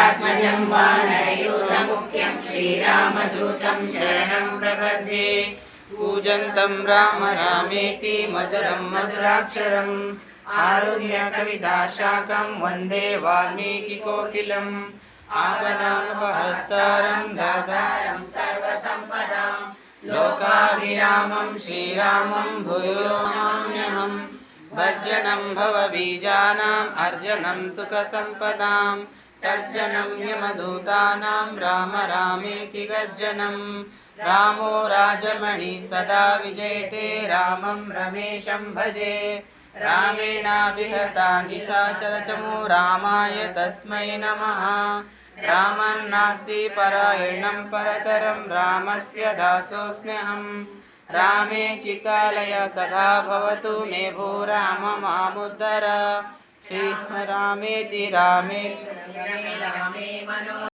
सीतात्मजं वानरयूथमुख्यं श्रीरामदूतं शरणं प्रपद्ये। कूजन्तं राम रामेति मधुरं मधुराक्षरम् आरुह्यकविताशाखं वन्दे वाल्मीकिकोकिलम्। आपदामपहर्तारं दातारं सर्वसम्पदां लोकाभिरामं श्रीरामं भूयो नमाम्यहम्। भर्जनं भवबीजानाम् अर्जनं सुखसम्पदां तर्जनं यमदूतानां राम रामेति गर्जनं। रामो राजमणि सदा विजयते रामं रमेशं भजे। रामेणाभिहता निशाचरचमो रामाय तस्मै नमः। रामन्नास्ति परायणं परतरं रामस्य दासोऽस्म्यहम्। रामे चितालय सदा भवतु मे भो राम मामुद्धर। श्रीरामेति रामे